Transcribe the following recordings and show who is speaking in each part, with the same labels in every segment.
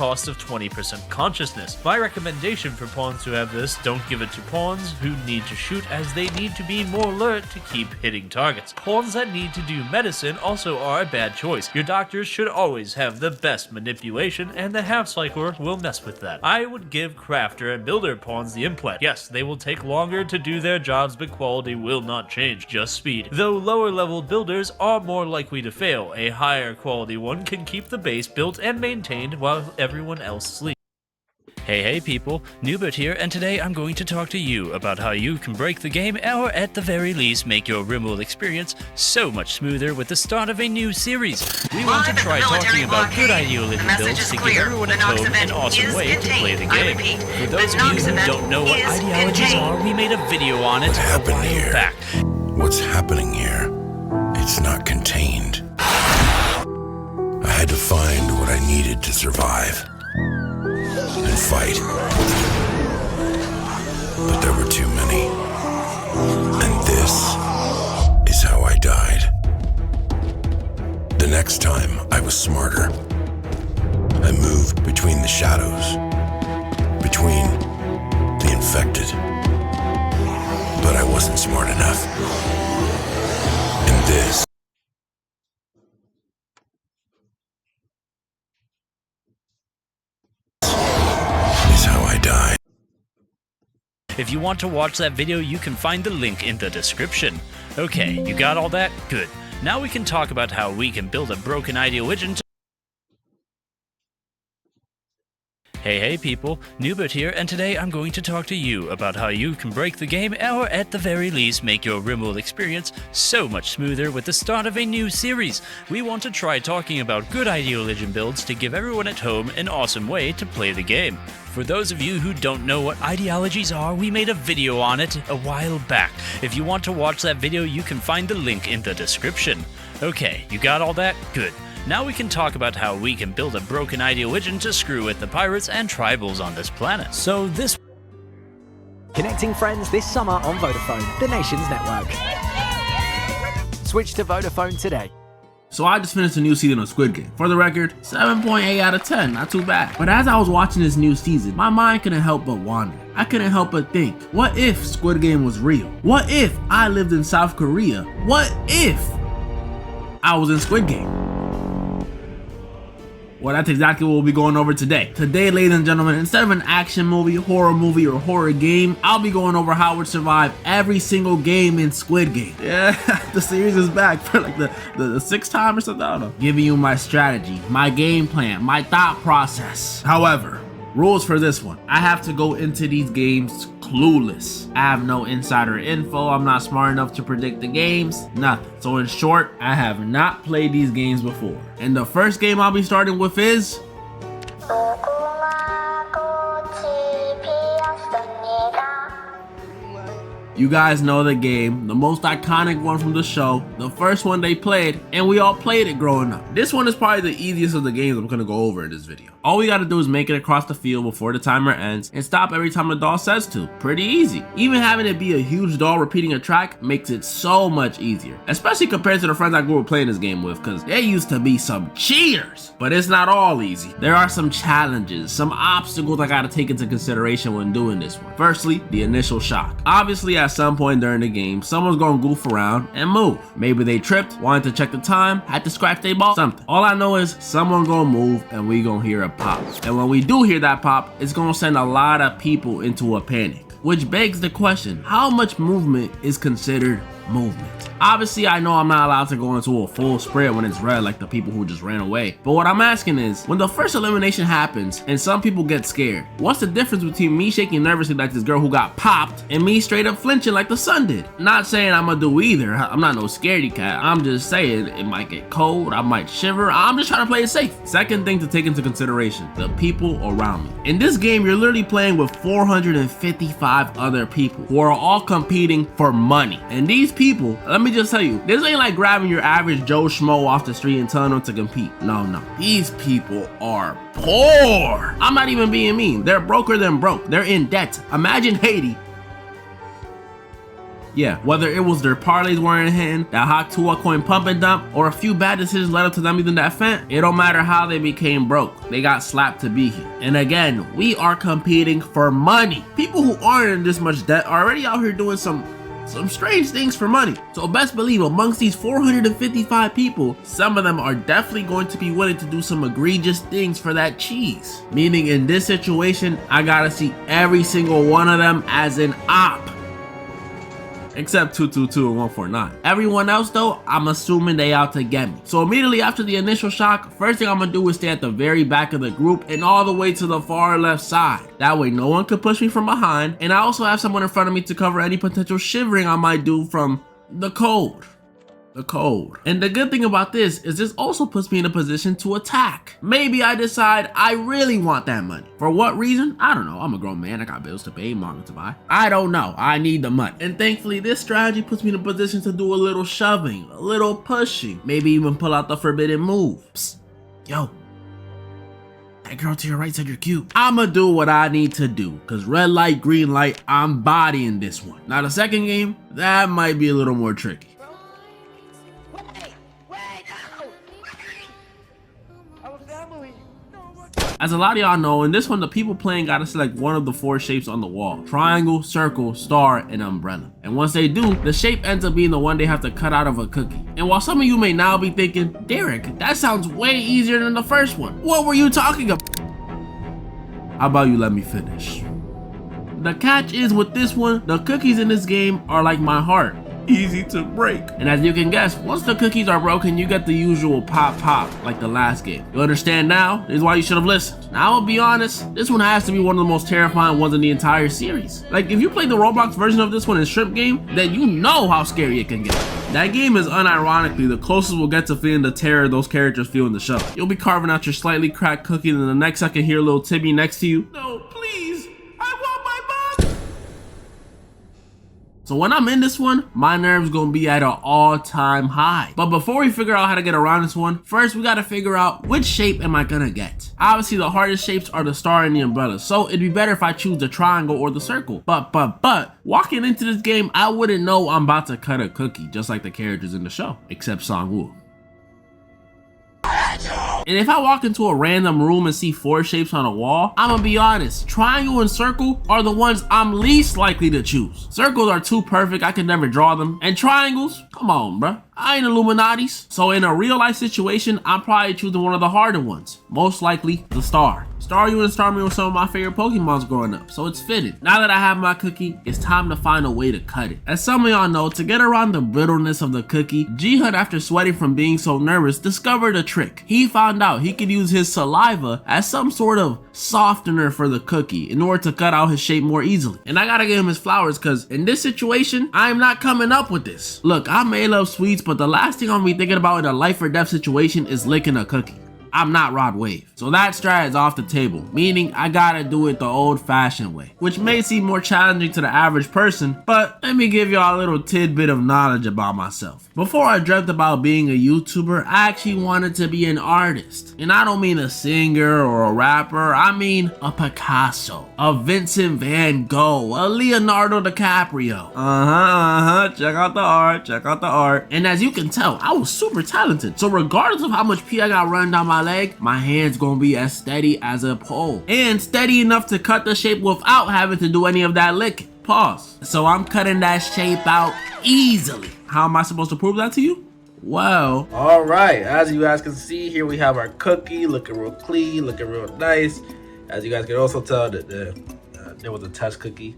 Speaker 1: cost of 20% consciousness. My recommendation for pawns who have this: don't give it to pawns who need to shoot, as they need to be more alert to keep hitting targets. Pawns that need to do medicine also are a bad choice. Your doctors should always have the best manipulation, and the half cycler will mess with that. I would give crafter and builder pawns the implant. Yes, they will take longer to do their jobs, but quality will not change, just speed. Though lower level builders are more likely to fail, a higher quality one can keep the base built and maintained while everyone else sleeps. Hey people, NIGH here, and today I'm going to talk to you about how you can break the game, or at the very least make your RimWorld experience so much smoother with the start of a new series. We want to try talking about good idealism builds to give everyone at home an awesome way to play the game. For those of you who don't know what ideologies are, we made a video on it a while back.
Speaker 2: What's happening here? It's not contained. I had to find what I needed to survive and fight. But there were too many. And this is how I died. The next time, I was smarter. I moved between the shadows, between the infected. But I wasn't smart enough. And this is how I died.
Speaker 1: If you want to watch that video, you can find the link in the description. Okay, you got all that? Good. Now we can talk about how we can build a broken ideologian to... Hey people, NIGH here, and today I'm going to talk to you about how you can break the game, or at the very least make your RimWorld experience so much smoother with the start of a new series. We want to try talking about good ideologian builds to give everyone at home an awesome way to play the game. For those of you who don't know what ideologies are, we made a video on it a while back. If you want to watch that video, you can find the link in the description. Okay, you got all that? Good. Now we can talk about how we can build a broken ideologian to screw with the pirates and tribals on this planet. So this...
Speaker 3: Connecting friends this summer on Vodafone, the nation's network. Switch to Vodafone today.
Speaker 4: So I just finished a new season of Squid Game. For the record, 7.8 out of 10, not too bad. But as I was watching this new season, my mind couldn't help but wander. I couldn't help but think, what if Squid Game was real? What if I lived in South Korea? What if I was in Squid Game? Well, that's exactly what we'll be going over today. Today, ladies and gentlemen, instead of an action movie, or horror game, I'll be going over how I would survive every single game in Squid Game. Yeah, the series is back for like the sixth time or something, I don't know. Giving you my strategy, my game plan, my thought process. However, rules for this one: I have to go into these games clueless. I have no insider info, I'm not smart enough to predict the games, nothing. So in short, I have not played these games before. And the first game I'll be starting with is... You guys know the game, the most iconic one from the show, the first one they played, and we all played it growing up. This one is probably the easiest of the games I'm gonna go over in this video. All we gotta do is make it across the field before the timer ends and stop every time the doll says to. Pretty easy. Even having it be a huge doll repeating a track makes it so much easier, especially compared to the friends I grew up playing this game with, because they used to be some cheaters. But it's not all easy. There are some challenges, some obstacles I gotta take into consideration when doing this one. Firstly, the initial shock. Obviously, at some point during the game, someone's gonna goof around and move. Maybe they tripped, wanted to check the time, had to scratch their ball, something. All I know is someone gonna move and we gonna hear a pop. And when we do hear that pop, it's gonna send a lot of people into a panic. Which begs the question, how much movement is considered movement? Obviously, I know I'm not allowed to go into a full sprint when it's red like the people who just ran away. But what I'm asking is, when the first elimination happens and some people get scared, what's the difference between me shaking nervously like this girl who got popped and me straight up flinching like the sun did? Not saying I'm gonna do either. I'm not no scaredy cat. I'm just saying it might get cold, I might shiver. I'm just trying to play it safe. Second thing to take into consideration, the people around me. In this game, you're literally playing with 455 other people who are all competing for money. And these people, let me just tell you, this ain't like grabbing your average Joe Schmo off the street and telling them to compete. No. These people are poor. I'm not even being mean. They're broker than broke. They're in debt. Imagine Haiti. Yeah, whether it was their parlays weren't hitting, that hot 2 coin pump and dump, or a few bad decisions led up to them using that fent, it don't matter how they became broke. They got slapped to be here. And again, we are competing for money. People who aren't in this much debt are already out here doing some strange things for money. So best believe amongst these 455 people, some of them are definitely going to be willing to do some egregious things for that cheese. Meaning in this situation, I gotta see every single one of them as an op. Except 222 and 149. Everyone else though, I'm assuming they out to get me. So immediately after the initial shock, first thing I'm gonna do is stay at the very back of the group and all the way to the far left side. That way no one could push me from behind, and I also have someone in front of me to cover any potential shivering I might do from the cold. And the good thing about this is this also puts me in a position to attack. Maybe I decide I really want that money. For what reason? I don't know. I'm a grown man. I got bills to pay, manga to buy. I don't know. I need the money. And thankfully, this strategy puts me in a position to do a little shoving, a little pushing, maybe even pull out the forbidden move. Psst. Yo. That girl to your right said you're cute. I'ma do what I need to do, cause red light, green light, I'm bodying this one. Now the second game, that might be a little more tricky. As a lot of y'all know, in this one, the people playing gotta select one of the 4 shapes on the wall: triangle, circle, star, and umbrella. And once they do, the shape ends up being the one they have to cut out of a cookie. And while some of you may now be thinking, Derek, that sounds way easier than the first one. What were you talking about? How about you let me finish? The catch is with this one, the cookies in this game are like my heart. Easy to break. And as you can guess, once the cookies are broken, you get the usual pop like the last game. You understand now? This is why you should have listened. Now I'll be honest, this one has to be one of the most terrifying ones in the entire series. Like if you play the Roblox version of this one in Shrimp Game, then you know how scary it can get. That game is unironically the closest we'll get to feeling the terror those characters feel in the show. You'll be carving out your slightly cracked cookie, and the next second hear little Timmy next to you. No, please, I want my box. So when I'm in this one, my nerves gonna be at an all-time high. But before we figure out how to get around this one, first we gotta figure out which shape am I gonna get. Obviously the hardest shapes are the star and the umbrella, so it'd be better if I choose the triangle or the circle. But walking into this game, I wouldn't know I'm about to cut a cookie, just like the characters in the show, except Sangwoo. And if I walk into a random room and see 4 shapes on a wall, I'm gonna be honest, triangle and circle are the ones I'm least likely to choose. Circles are too perfect, I could never draw them. And triangles, come on bruh, I ain't Illuminati's. So in a real life situation, I'm probably choosing one of the harder ones. Most likely, the star. Staryu and Starmie were some of my favorite Pokemons growing up, so it's fitting. Now that I have my cookie, it's time to find a way to cut it. As some of y'all know, to get around the brittleness of the cookie, Jihad, after sweating from being so nervous, discovered a trick. He found out he could use his saliva as some sort of softener for the cookie in order to cut out his shape more easily. And I gotta give him his flowers, because in this situation, I am not coming up with this. Look, I may love sweets, but the last thing I'm gonna be thinking about in a life or death situation is licking a cookie. I'm not Rod Wave. So that strat is off the table, meaning I gotta do it the old-fashioned way, which may seem more challenging to the average person, but let me give y'all a little tidbit of knowledge about myself. Before I dreamt about being a YouTuber, I actually wanted to be an artist. And I don't mean a singer or a rapper, I mean a Picasso, a Vincent Van Gogh, a Leonardo DiCaprio. Check out the art. And as you can tell, I was super talented. So regardless of how much pee I got running down my leg, my hand's gonna be as steady as a pole. And steady enough to cut the shape without having to do any of that licking. Pause. So I'm cutting that shape out easily. How am I supposed to prove that to you? Well, all right, as you guys can see here, we have our cookie looking real clean, looking real nice. As you guys can also tell that there was a test cookie.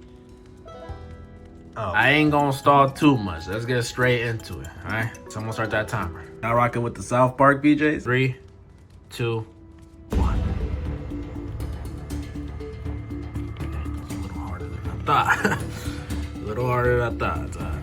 Speaker 4: I ain't gonna stall too much. Let's get straight into it, all right? So I'm gonna start that timer. Now rocking with the South Park BJs. 3, 2, 1. A little harder than I thought. A little harder than I thought.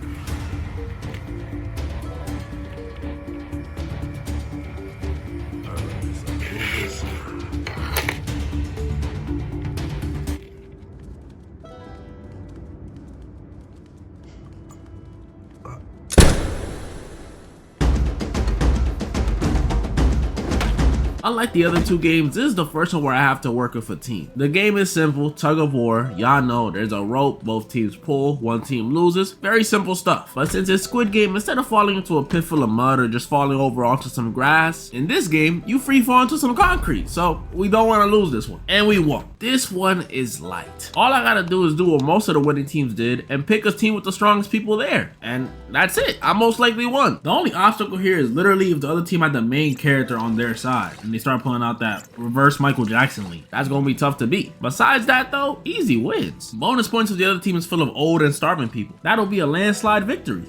Speaker 4: Unlike the other two games, this is the first one where I have to work with a team. The game is simple, tug of war. Y'all know there's a rope, both teams pull, one team loses. Very simple stuff. But since it's Squid Game, instead of falling into a pit full of mud or just falling over onto some grass, in this game, you free fall into some concrete. So we don't want to lose this one. And we won't. This one is light. All I gotta do is do what most of the winning teams did and pick a team with the strongest people there. And that's it. I most likely won. The only obstacle here is literally if the other team had the main character on their side and they start pulling out that reverse Michael Jackson lead. That's gonna be tough to beat. Besides that though, easy wins. Bonus points if the other team is full of old and starving people. That'll be a landslide victory.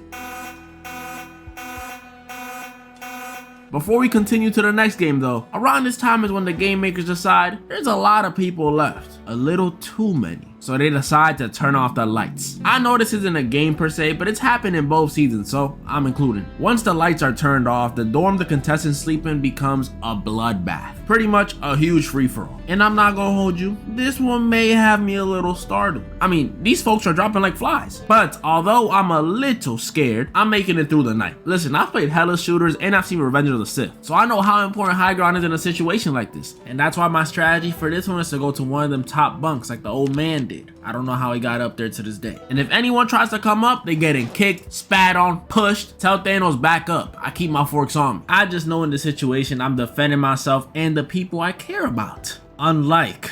Speaker 4: Before we continue to the next game though, around this time is when the game makers decide there's a lot of people left. A little too many. So they decide to turn off the lights. I know this isn't a game per se, but it's happened in both seasons, so I'm including. Once the lights are turned off, the dorm the contestants sleep in becomes a bloodbath. Pretty much a huge free-for-all. And I'm not gonna hold you, this one may have me a little startled. I mean, these folks are dropping like flies. But although I'm a little scared, I'm making it through the night. Listen, I've played hella shooters and I've seen Revenge of the Sith, so I know how important high ground is in a situation like this. And that's why my strategy for this one is to go to one of them top bunks like the old man did. I don't know how he got up there to this day. And if anyone tries to come up, they getting kicked, spat on, pushed. Tell Thanos back up. I keep my forks on me. I just know in this situation, I'm defending myself and the people I care about. Unlike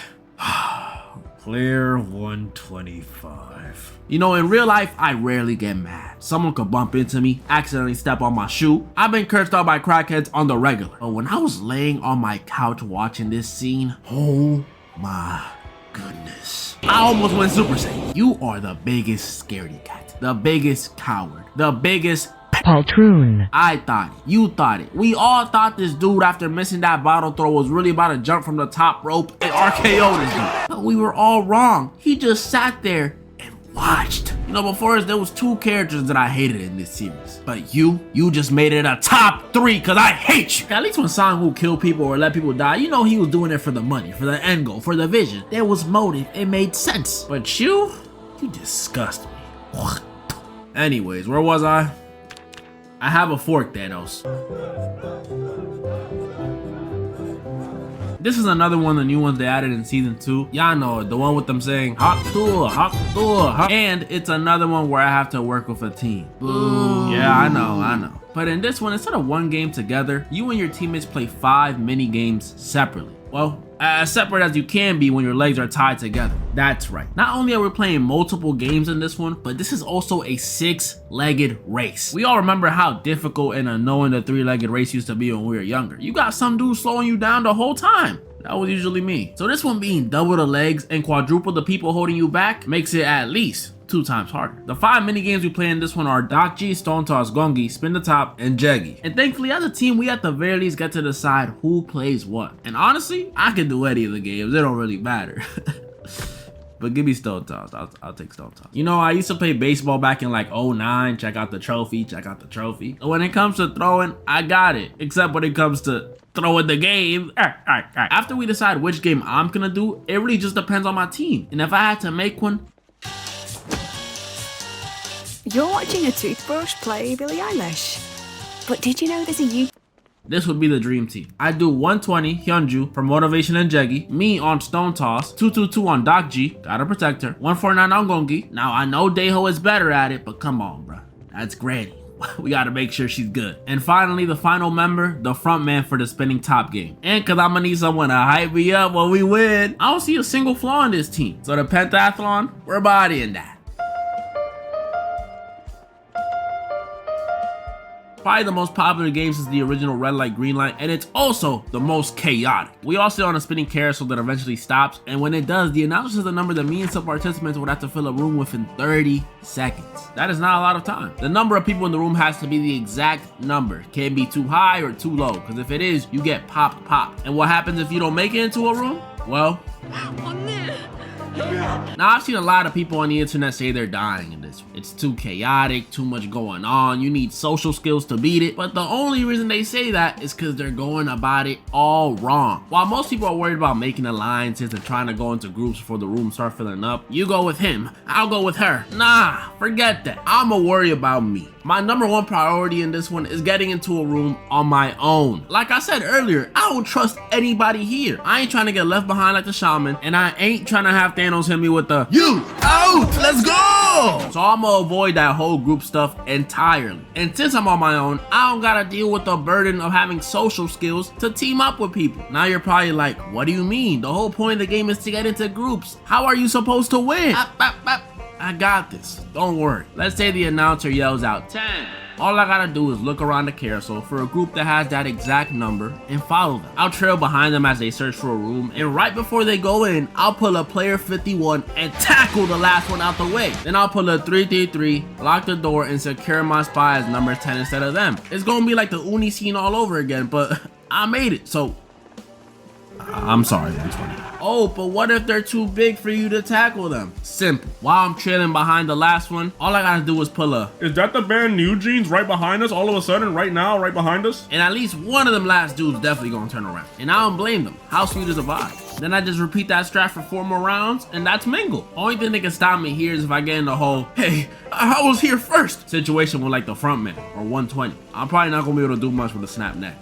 Speaker 4: Player 125. You know, in real life, I rarely get mad. Someone could bump into me, accidentally step on my shoe. I've been cursed out by crackheads on the regular. But when I was laying on my couch watching this scene, oh my goodness. I almost went Super Saiyan. You are the biggest scaredy cat. The biggest coward. The biggest
Speaker 5: poltroon.
Speaker 4: I thought it. You thought it. We all thought this dude, after missing that bottle throw, was really about to jump from the top rope and RKO this dude. But we were all wrong. He just sat there and watched. You know, before us, there was two characters that I hated in this series. But you just made it a top 3 because I hate you. At least when Sang-woo killed people or let people die, you know he was doing it for the money, for the end goal, for the vision. There was motive. It made sense. But you disgust me. Anyways, where was I? I have a fork, Thanos. This is another one of the new ones they added in season 2. Y'all know it, the one with them saying hot tour. And it's another one where I have to work with a team. Ooh. Yeah, I know. But in this one, instead of one game together, you and your teammates play 5 mini games separately. Well, as separate as you can be when your legs are tied together. That's right. Not only are we playing multiple games in this one, but this is also a 6-legged race. We all remember how difficult and annoying the 3-legged race used to be when we were younger. You got some dude slowing you down the whole time. That was usually me. So this one being double the legs and quadruple the people holding you back makes it at least 2 times harder. The 5 mini games we play in this one are Dakji, Stone Toss, Gongi, Spin the Top, and Jeggy. And thankfully, as a team, we at the very least get to decide who plays what. And honestly, I can do any of the games. It don't really matter. But give me Stone Toss. I'll take Stone Toss. You know, I used to play baseball back in like 09. Check out the trophy. When it comes to throwing, I got it. Except when it comes to throwing the game. After we decide which game I'm gonna do, it really just depends on my team. And if I had to make one,
Speaker 6: you're watching a toothbrush play Billie Eilish. But did you know there's a YouTube?
Speaker 4: this would be the dream team. I do 120 Hyunju for Motivation and Jeggy, me on Stone Toss, 222 on Dakji, gotta protect her, 149 on Gongi. Now I know Daeho is better at it, but come on, bruh. That's Granny. We gotta make sure she's good. And finally, the final member, the front man for the spinning top game. And cause I'm gonna need someone to hype me up when we win. I don't see a single flaw in this team. So the pentathlon, we're bodying that. Probably the most popular game since the original Red Light, Green Light, and it's also the most chaotic. We all sit on a spinning carousel that eventually stops, and when it does, the announcer says the number that me and some participants would have to fill a room within 30 seconds. That is not a lot of time. The number of people in the room has to be the exact number. Can't be too high or too low, because if it is, you get popped. And what happens if you don't make it into a room? Well, Now, I've seen a lot of people on the internet say they're dying in this. It's too chaotic, too much going on, you need social skills to beat it, but the only reason they say that is because they're going about it all wrong. While most people are worried about making alliances and trying to go into groups before the rooms start filling up, you go with him, I'll go with her. Nah, forget that. I'ma worry about me. My number one priority in this one is getting into a room on my own. Like I said earlier, I don't trust anybody here. I ain't trying to get left behind like the shaman, and I ain't trying to have Thanos hit me with the "you out, let's go." So I'ma avoid that whole group stuff entirely. And since I'm on my own, I don't gotta deal with the burden of having social skills to team up with people. Now you're probably like, what do you mean? The whole point of the game is to get into groups. How are you supposed to win? I got this, don't worry. Let's say the announcer yells out 10. All I gotta do is look around the carousel for a group that has that exact number and follow them. I'll trail behind them as they search for a room, and right before they go in, I'll pull a player 51 and tackle the last one out the way. Then I'll pull a 333, lock the door, and secure my spot as number 10 instead of them. It's gonna be like the Uni scene all over again, but I made it, so I'm sorry, 120. Oh, but what if they're too big for you to tackle them? Simple. While I'm trailing behind the last one, all I gotta do is pull a
Speaker 5: "Is that the band New Jeans right behind us all of a sudden, right now, right behind us?"
Speaker 4: and at least one of them last dudes definitely gonna turn around. And I don't blame them. How sweet is a vibe? Then I just repeat that strat for 4 more rounds, and that's mingle. Only thing that can stop me here is if I get in the whole "hey, I was here first" situation with like the front man or 120. I'm probably not gonna be able to do much with a snap neck.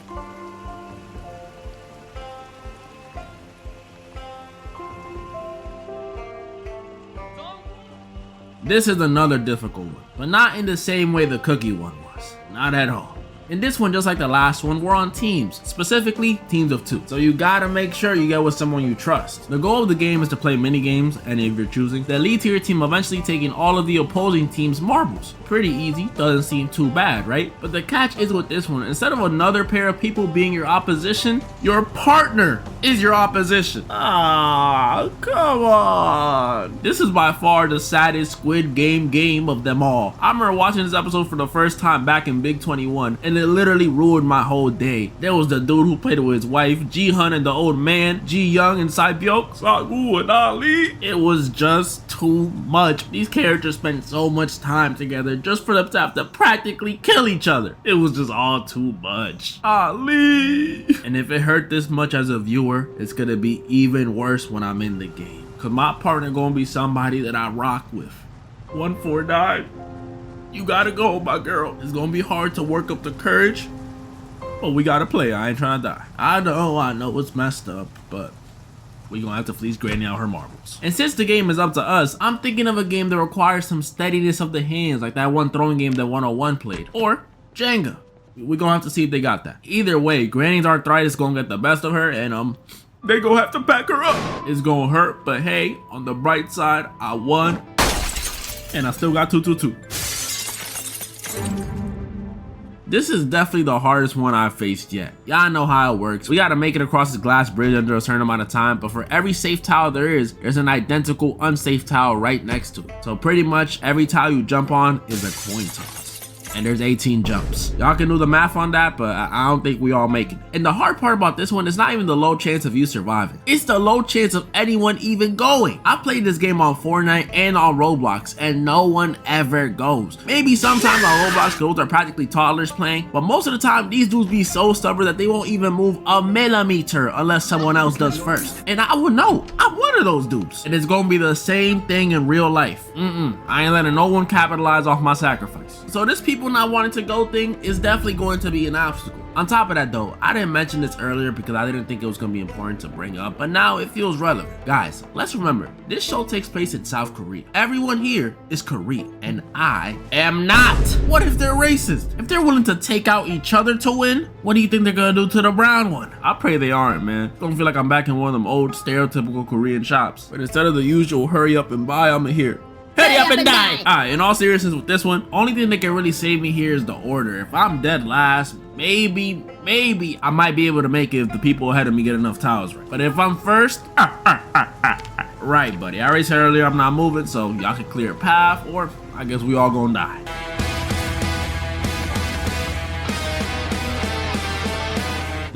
Speaker 4: This is another difficult one, but not in the same way the cookie one was. Not at all. In this one, just like the last one, we're on teams, specifically teams of 2. So you gotta make sure you get with someone you trust. The goal of the game is to play mini games, any of your choosing, that lead to your team eventually taking all of the opposing team's marbles. Pretty easy, doesn't seem too bad, right? But the catch is with this one, instead of another pair of people being your opposition, your partner is your opposition. Ah, come on. This is by far the saddest Squid game of them all. I remember watching this episode for the first time back in Big 21, and it literally ruined my whole day. There was the dude who played it with his wife, Ji-hun and the old man, Ji-young and Sae-byuk, Sang-woo and Ali. It was just too much. These characters spent so much time together just for them to have to practically kill each other. It was just all too much. Ali! And if it hurt this much as a viewer, it's gonna be even worse when I'm in the game. Cause my partner gonna be somebody that I rock with. 149. You gotta go, my girl. It's gonna be hard to work up the courage, but we gotta play. I ain't trying to die. I know it's messed up, but we gonna have to fleece Granny out her marbles. And since the game is up to us, I'm thinking of a game that requires some steadiness of the hands, like that one throwing game that 101 played, or Jenga. We gonna have to see if they got that. Either way, Granny's arthritis gonna get the best of her, and they gonna have to pack her up. It's gonna hurt, but hey, on the bright side, I won, and I still got 222. This is definitely the hardest one I've faced yet. Y'all know how it works. We gotta make it across this glass bridge under a certain amount of time, but for every safe tile there is, there's an identical unsafe tile right next to it. So pretty much every tile you jump on is a coin toss. And there's 18 jumps. Y'all can do the math on that, but I don't think we all make it. And the hard part about this one is not even the low chance of you surviving. It's the low chance of anyone even going. I played this game on Fortnite and on Roblox, and no one ever goes. Maybe sometimes on Roblox, those are practically toddlers playing, but most of the time, these dudes be so stubborn that they won't even move a millimeter unless someone else does first. And I would know. I'm one of those dudes. And it's gonna be the same thing in real life. I ain't letting no one capitalize off my sacrifice. So this people not wanting to go thing is definitely going to be an obstacle. On top of that though, I didn't mention this earlier because I didn't think it was going to be important to bring up, but now it feels relevant. Guys, let's remember, this show takes place in South Korea. Everyone here is Korean, and I am not. What if they're racist? If they're willing to take out each other to win, what do you think they're going to do to the brown one? I pray they aren't, man. It's going to feel like I'm back in one of them old stereotypical Korean shops. But instead of the usual hurry up and buy, I'm here. Hurry up and die! Alright, in all seriousness with this one, only thing that can really save me here is the order. If I'm dead last, maybe I might be able to make it if the people ahead of me get enough tiles right. But if I'm first, right, buddy. I already said earlier I'm not moving, so y'all can clear a path, or I guess we all gonna die.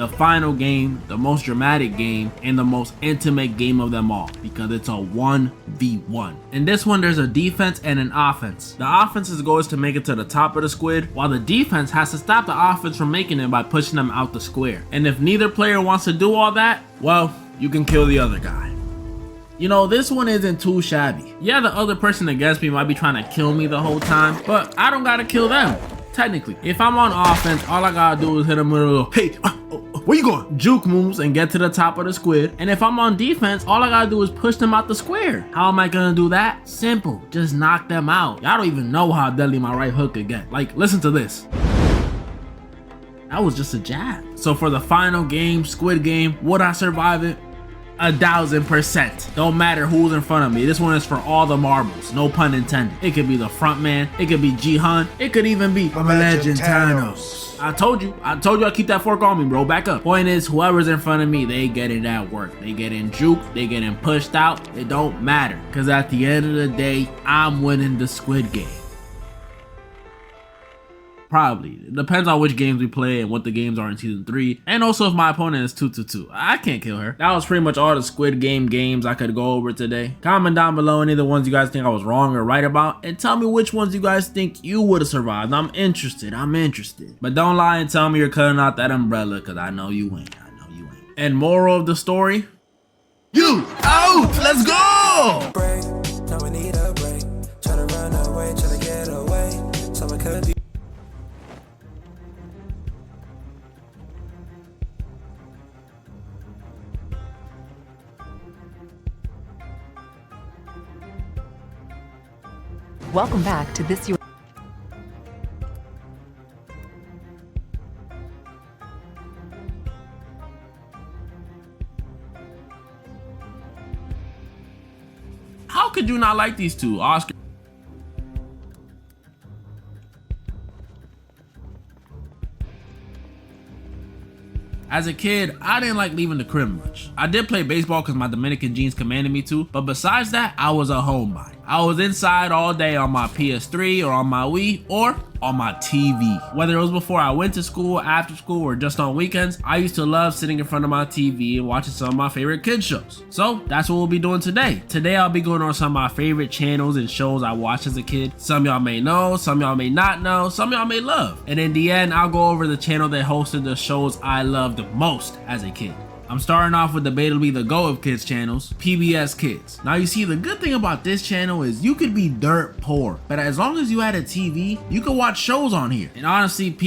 Speaker 4: the final game, the most dramatic game, and the most intimate game of them all, because it's a 1v1. In this one, there's a defense and an offense. The offense's goal is to make it to the top of the squid, while the defense has to stop the offense from making it by pushing them out the square. And if neither player wants to do all that, well, you can kill the other guy. You know, this one isn't too shabby. Yeah, the other person against me might be trying to kill me the whole time, but I don't gotta kill them. Technically, if I'm on offense, all I gotta do is hit them with a little, hey, where you going? Juke moves and get to the top of the squid. And if I'm on defense, all I gotta do is push them out the square. How am I gonna do that? Simple, just knock them out. Y'all don't even know how deadly my right hook could get. Like, listen to this. That was just a jab. So for the final game, Squid Game, would I survive it? 1000%. Don't matter who's in front of me. This one is for all the marbles. No pun intended. It could be the front man. It could be Jihan. It could even be Legend Thanos. I told you I keep that fork on me, bro. Back up. Point is, whoever's in front of me, they get it at work. They get in juked. They getting pushed out. It don't matter. Because at the end of the day, I'm winning the Squid Game. Probably. It depends on which games we play and what the games are in season 3. And also if my opponent is 2-2. I can't kill her. That was pretty much all the Squid Game games I could go over today. Comment down below any of the ones you guys think I was wrong or right about. And tell me which ones you guys think you would have survived. I'm interested. But don't lie and tell me you're cutting out that umbrella, because I know you ain't. And moral of the story? You out! Let's go!
Speaker 7: Break. Now we need a break. Try to run away, try to get away. So I could be.
Speaker 8: Welcome back to this.
Speaker 4: How could you not like these two? Oscar. As a kid, I didn't like leaving the crib much. I did play baseball because my Dominican genes commanded me to, but besides that, I was a homebody. I was inside all day on my PS3 or on my Wii or on my TV. Whether it was before I went to school, after school, or just on weekends, I used to love sitting in front of my TV and watching some of my favorite kids shows. So that's what we'll be doing today. Today I'll be going on some of my favorite channels and shows I watched as a kid. Some y'all may know, some y'all may not know, some y'all may love. And in the end, I'll go over the channel that hosted the shows I loved the most as a kid. I'm starting off with debatably the Go of Kids channels, PBS Kids. Now you see, the good thing about this channel is you could be dirt poor, but as long as you had a TV, you could watch shows on here. And honestly,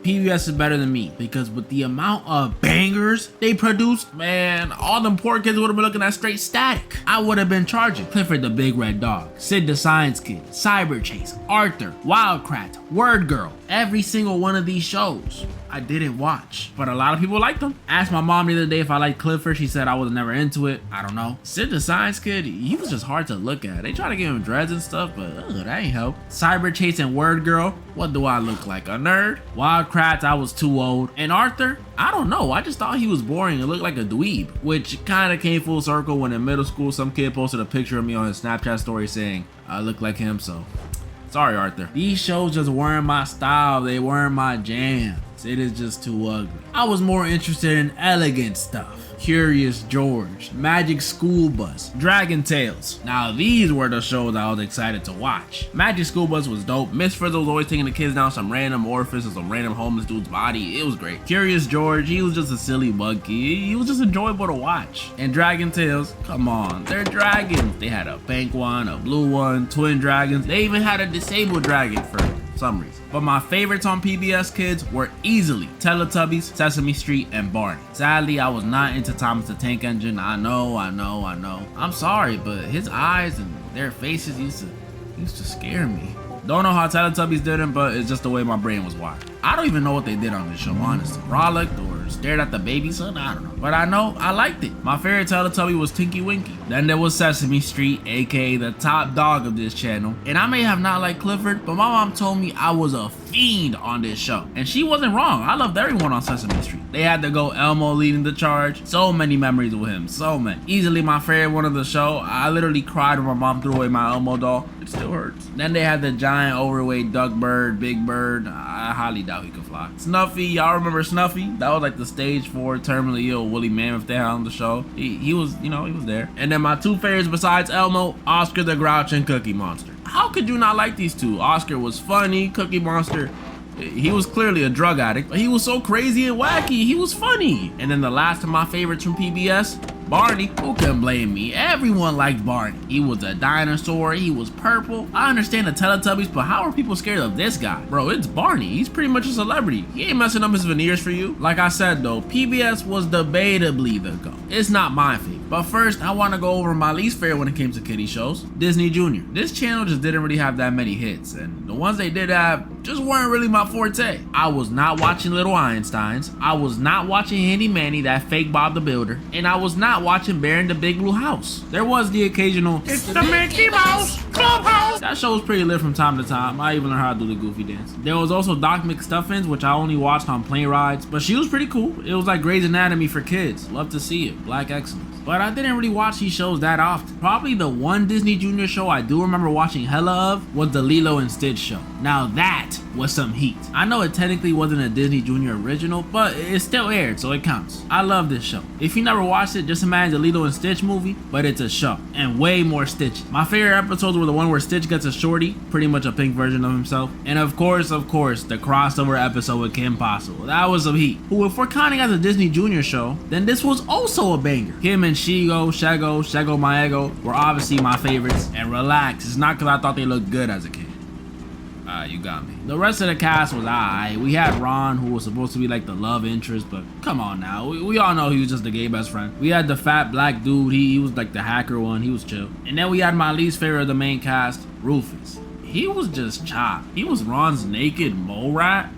Speaker 4: PBS is better than me, because with the amount of bangers they produced, man, all them poor kids would have been looking at straight static. I would have been charging Clifford the Big Red Dog, Sid the Science Kid, Cyber Chase, Arthur, Wildcrat, Word Girl. Every single one of these shows I didn't watch, but a lot of people liked them. Asked my mom the other day if I liked Clifford. She said I was never into it. I don't know. Sid the Science Kid, he was just hard to look at. They try to give him dreads and stuff, but that ain't help. Cyber Chase and Word Girl, what do I look like, a nerd? Wildcrats, I was too old. And Arthur, I don't know, I just thought he was boring and looked like a dweeb, which kind of came full circle when in middle school some kid posted a picture of me on his Snapchat story saying I look like him, so sorry, Arthur. These shows just weren't my style. They weren't my jam. It is just too ugly. I was more interested in elegant stuff. Curious George, Magic School Bus, Dragon Tales. Now these were the shows I was excited to watch. Magic School Bus was dope. Miss Frizzle was always taking the kids down some random orifice or some random homeless dude's body. It was great. Curious George, he was just a silly monkey. He was just enjoyable to watch. And Dragon Tales, come on, they're dragons. They had a pink one, a blue one, twin dragons. They even had a disabled dragon for some reason. But my favorites on PBS Kids were easily Teletubbies, Sesame Street, and Barney. Sadly, I was not into Thomas the Tank Engine. I know. I'm sorry, but his eyes and their faces used to scare me. Don't know how Teletubbies didn't, but it's just the way my brain was wired. I don't even know what they did on this show, honestly. Frolicked or stared at the baby son, I don't know. But I know I liked it. My favorite Teletubby was Tinky Winky. Then there was Sesame Street, aka the top dog of this channel. And I may have not liked Clifford, but my mom told me I was a fiend on this show. And she wasn't wrong. I loved everyone on Sesame Street. They had to go Elmo leading the charge. So many memories with him, so many. Easily my favorite one of the show. I literally cried when my mom threw away my Elmo doll. It still hurts. Then they had the giant overweight duck bird, Big Bird. I highly doubt he could fly. Snuffy, y'all remember Snuffy? That was like the stage 4 terminally ill Woolly Mammoth they had on the show. He was, you know, he was there. And then my two favorites besides Elmo, Oscar the Grouch and Cookie Monster. How could you not like these two? Oscar was funny, Cookie Monster, he was clearly a drug addict, but he was so crazy and wacky, he was funny. And then the last of my favorites from PBS, Barney. Who can blame me? Everyone liked Barney. He was a dinosaur, he was purple. I understand the Teletubbies, but how are people scared of this guy? Bro, it's Barney. He's pretty much a celebrity. He ain't messing up his veneers for you. Like I said though, PBS was debatably the GOAT. It's not my favorite. But first, I want to go over my least favorite when it came to kiddie shows, Disney Junior. This channel just didn't really have that many hits, and the ones they did have just weren't really my forte. I was not watching Little Einsteins, I was not watching Handy Manny, that fake Bob the Builder, and I was not watching Bear in the Big Blue House. There was the occasional, it's the Mickey Mouse Clubhouse. That show was pretty lit from time to time. I even learned how to do the Goofy dance. There was also Doc McStuffins, which I only watched on plane rides, but she was pretty cool. It was like Grey's Anatomy for kids. Love to see it. Black excellence. But I didn't really watch these shows that often. Probably the one Disney Junior show I do remember watching hella of was the Lilo and Stitch show. Now that was some heat. I know it technically wasn't a Disney Junior original, but it still aired, so it counts. I love this show. If you never watched it, just imagine the Lilo and Stitch movie, but it's a show, and way more Stitch. My favorite episodes were the one where Stitch gets a shorty, pretty much a pink version of himself, and of course, the crossover episode with Kim Possible. That was some heat. Who, if we're counting as a Disney Junior show, then this was also a banger. Kim and Shigo, Shego My Ego were obviously my favorites, and relax, it's not because I thought they looked good as a kid. You got me. The rest of the cast was alright. We had Ron, who was supposed to be like the love interest, but come on now. We all know he was just the gay best friend. We had the fat black dude. He was like the hacker one. He was chill. And then we had my least favorite of the main cast, Rufus. He was just chopped. He was Ron's naked mole rat.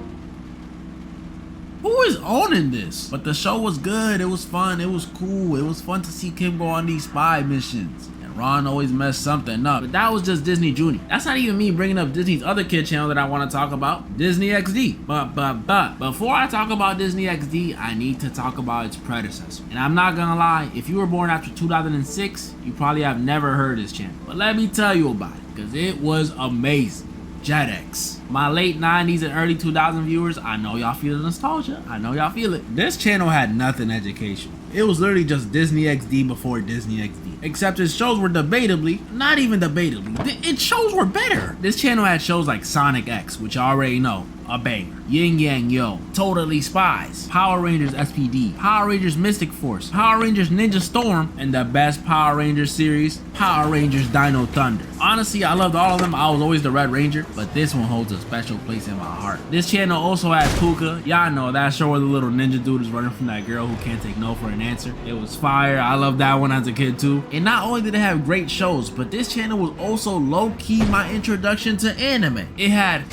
Speaker 4: Who is owning this? But the show was good. It was fun. It was cool. It was fun to see Kim go on these spy missions. Ron always messed something up, but that was just Disney Junior. That's not even me bringing up Disney's other kid channel that I want to talk about, Disney XD. But before I talk about Disney XD, I need to talk about its predecessor. And I'm not gonna lie, if you were born after 2006, you probably have never heard this channel. But let me tell you about it, because it was amazing. JetX. My late 90s and early 2000 viewers, I know y'all feel the nostalgia. I know y'all feel it. This channel had nothing educational. It was literally just Disney XD before Disney XD. Except its shows were debatably, not even debatably, its shows were better. This channel had shows like Sonic X, which I already know, a banger. Yin Yang Yo, Totally Spies, Power Rangers SPD, Power Rangers Mystic Force, Power Rangers Ninja Storm, and the best Power Rangers series, Power Rangers Dino Thunder. Honestly, I loved all of them. I was always the Red Ranger, but this one holds a special place in my heart. This channel also had Puka. Y'all know that show where the little ninja dude is running from that girl who can't take no for an answer. It was fire. I loved that one as a kid too. And not only did it have great shows, but this channel was also low-key my introduction to anime. It had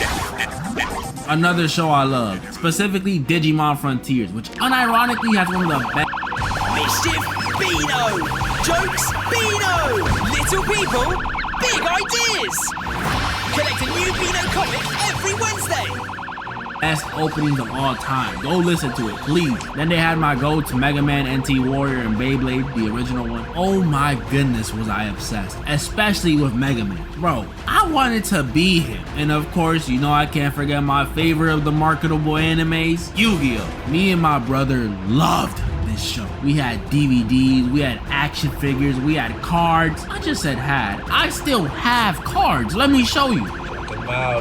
Speaker 4: another show I love, specifically Digimon Frontiers, which unironically has one of the best.
Speaker 9: Mischief Beano! Jokes Beano! Little people, big ideas! Collect a new Beano comic every Wednesday!
Speaker 4: Best openings of all time. Go listen to it, please. Then they had my go-to Mega Man, NT Warrior, and Beyblade, the original one. Oh my goodness, was I obsessed. Especially with Mega Man. Bro, I wanted to be him. And of course, you know I can't forget my favorite of the marketable animes, Yu-Gi-Oh! Me and my brother loved this show. We had DVDs, we had action figures, we had cards. I just said had. I still have cards. Let me show you.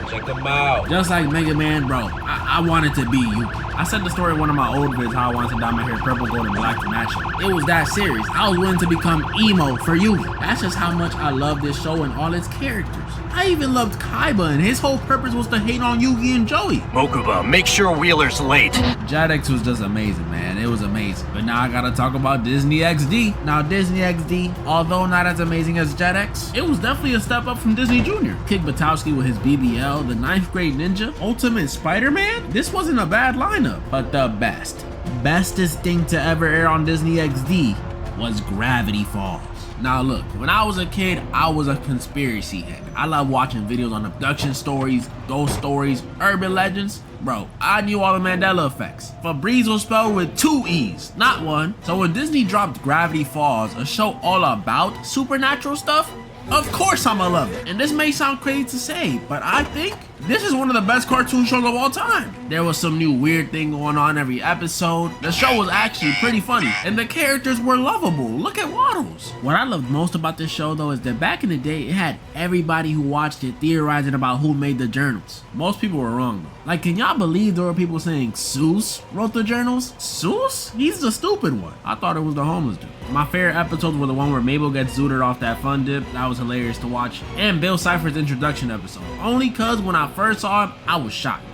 Speaker 10: Check them out.
Speaker 4: Just like Mega Man, bro, I wanted to be you. I said the story in one of my old vids how I wanted to dye my hair purple, gold, and black to match it. It was that serious. I was willing to become emo for you. That's just how much I love this show and all its characters. I even loved Kaiba, and his whole purpose was to hate on Yugi and Joey.
Speaker 10: Mokuba, make sure Wheeler's late.
Speaker 4: Jetix was just amazing, man. It was amazing. But now I gotta talk about Disney XD. Now Disney XD, although not as amazing as Jetix, it was definitely a step up from Disney Jr. Kick Buttowski with his BBL, the 9th grade ninja, Ultimate Spider-Man. This wasn't a bad lineup, but the bestest thing to ever air on Disney XD was Gravity Falls. Now look, when I was a kid, I was a conspiracy head. I love watching videos on abduction stories, ghost stories, urban legends. Bro, I knew all the Mandela effects. Febreze was spelled with 2 E's, not 1. So when Disney dropped Gravity Falls, a show all about supernatural stuff, of course I'ma love it. And this may sound crazy to say, but I think this is one of the best cartoon shows of all time. There was some new weird thing going on every episode. The show was actually pretty funny, and the characters were lovable. Look at Waddles. What I loved most about this show though is that back in the day, it had everybody who watched it theorizing about who made the journals. Most people were wrong though. Like, can y'all believe there were people saying Seuss wrote the journals? Seuss? He's the stupid one. I thought it was the homeless dude. My favorite episodes were the one where Mabel gets zooted off that fun dip. That was hilarious to watch. And Bill Cipher's introduction episode. Only cause when I first saw him, I was shocked.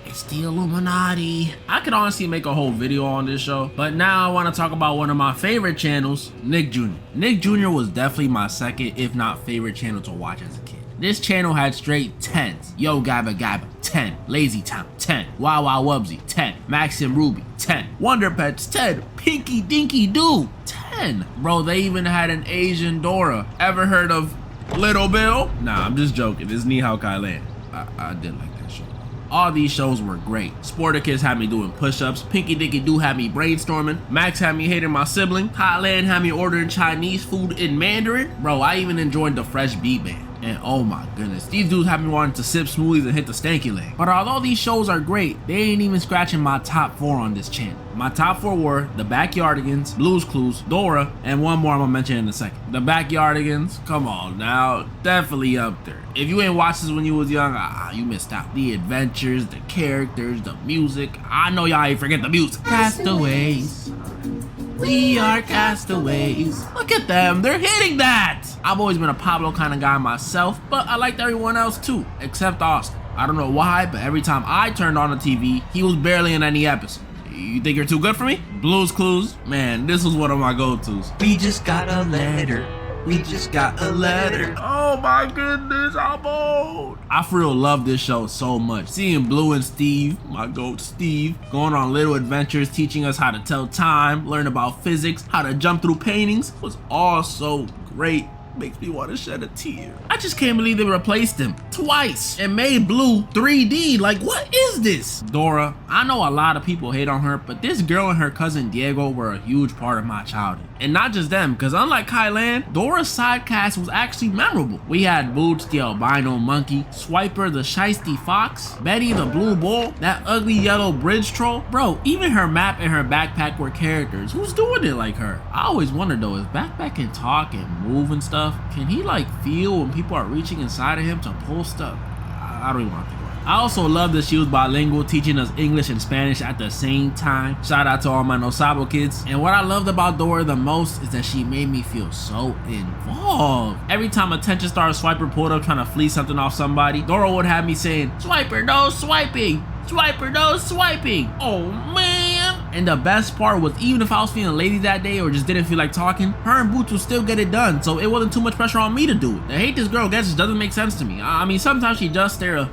Speaker 4: It's the Illuminati. I could honestly make a whole video on this show, but now I want to talk about one of my favorite channels, NIGH Jr. NIGH Jr. was definitely my second, if not favorite channel to watch as a kid. This channel had straight 10s. Yo Gabba Gabba, 10. Lazy Town, 10. Wow Wow Wubsy, 10. Max and Ruby, 10. Wonder Pets, 10. Pinky Dinky Doo, 10. Bro, they even had an Asian Dora. Ever heard of Little Bill? Nah, I'm just joking. It's Nihao Kailan. I did like that show. All these shows were great. Sporticus had me doing push-ups. Pinky Dinky Doo had me brainstorming. Max had me hating my sibling. Kailan had me ordering Chinese food in Mandarin. Bro, I even enjoyed the Fresh Beat Band. And oh my goodness, these dudes have me wanting to sip smoothies and hit the stanky leg. But although these shows are great, they ain't even scratching my top 4 on this channel. My top 4 were The Backyardigans, Blue's Clues, Dora, and one more I'm gonna mention in a second. The Backyardigans, come on now, definitely up there. If you ain't watched this when you was young, you missed out. The adventures, the characters, the music. I know y'all ain't forget the music. Castaways. We are castaways. Look at them, they're hitting that. I've always been a Pablo kind of guy myself, but I liked everyone else too, except Austin. I don't know why, but every time I turned on the TV, he was barely in any episode. You think you're too good for me? Blue's Clues, man, this was one of my go-tos. We just got a letter. We just got a letter. Oh my goodness, I'm old. I for real love this show so much. Seeing Blue and Steve, my goat Steve, going on little adventures, teaching us how to tell time, learn about physics, how to jump through paintings was all so great. Makes me want to shed a tear. I just can't believe they replaced him twice and made Blue 3D. Like, what is this? Dora, I know a lot of people hate on her, but this girl and her cousin Diego were a huge part of my childhood. And not just them, because unlike Kailan, Dora's side cast was actually memorable. We had Boots the albino monkey, Swiper the shiesty fox, Betty the blue bull, that ugly yellow bridge troll. Bro, even her map and her backpack were characters. Who's doing it like her? I always wondered though, if Backpack can talk and move and stuff, can he like feel when people are reaching inside of him to pull stuff? I don't even want to think about it. I also love that she was bilingual, teaching us English and Spanish at the same time. Shout out to all my No Sabo kids. And what I loved about Dora the most is that she made me feel so involved. Every time Attention Star Swiper pulled up trying to flee something off somebody, Dora would have me saying, "Swiper, no swiping! Swiper, no swiping!" Oh man! And the best part was, even if I was feeling lazy that day or just didn't feel like talking, her and Boots would still get it done, so it wasn't too much pressure on me to do it. The hate this girl gets just doesn't make sense to me. I mean, sometimes she does stare a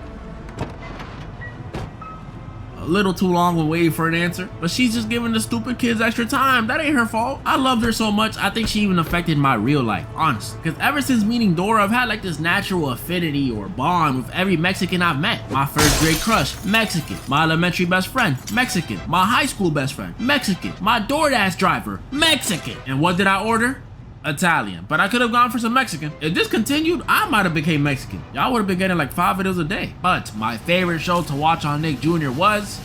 Speaker 4: little too long when waiting for an answer, but she's just giving the stupid kids extra time. That ain't her fault. I loved her so much, I think she even affected my real life, honestly. Because ever since meeting Dora, I've had like this natural affinity or bond with every Mexican I've met. My first grade crush, Mexican. My elementary best friend, Mexican. My high school best friend, Mexican. My DoorDash driver, Mexican. And what did I order? Italian, but I could have gone for some Mexican. If this continued, I might have became Mexican. Y'all would have been getting like 5 videos a day. But my favorite show to watch on NIGH Jr. was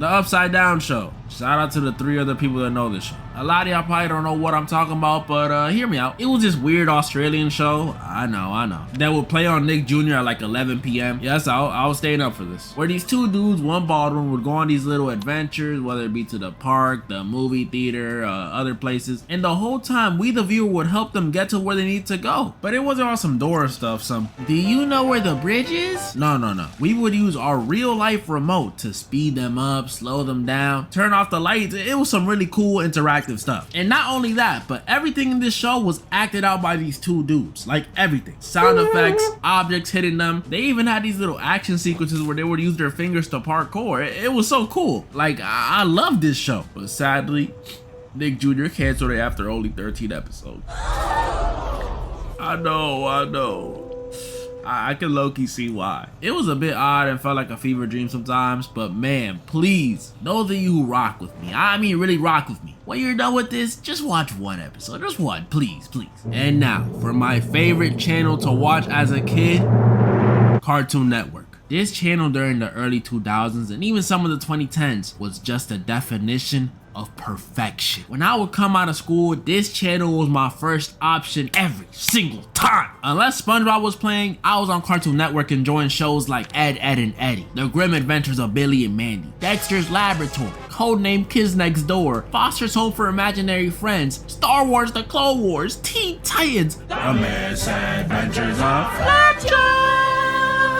Speaker 4: the Upside Down Show. Shout out to the 3 other people that know this show. A lot of y'all probably don't know what I'm talking about, but hear me out. It was this weird Australian show, I know, that would play on Nick Jr. at like 11 p.m. Yes, I was staying up for this. Where these two dudes, one bald one, would go on these little adventures, whether it be to the park, the movie theater, other places. And the whole time, we the viewer would help them get to where they need to go. But it wasn't on some Dora stuff, some, do you know where the bridge is? No. We would use our real life remote to speed them up, slow them down, turn off the lights. It was some really cool interactive stuff. And not only that, but everything in this show was acted out by these two dudes. Like everything. Sound effects, objects hitting them. They even had these little action sequences where they would use their fingers to parkour. It was so cool. Like, I love this show. But sadly, Nick Jr. canceled it after only 13 episodes. I know. I can low-key see why. It was a bit odd and felt like a fever dream sometimes, but man, please, those of you who rock with me, I mean really rock with me, when you're done with this, just watch one episode, just one, please. And now, for my favorite channel to watch as a kid, Cartoon Network. This channel during the early 2000s and even some of the 2010s was just a definition of perfection. When I would come out of school, this channel was my first option every single time. Unless SpongeBob was playing, I was on Cartoon Network enjoying shows like Ed, Edd and Eddy, The Grim Adventures of Billy and Mandy, Dexter's Laboratory, Codename Kids Next Door, Foster's Home for Imaginary Friends, Star Wars The Clone Wars, Teen Titans, The Misadventures of Flapjack.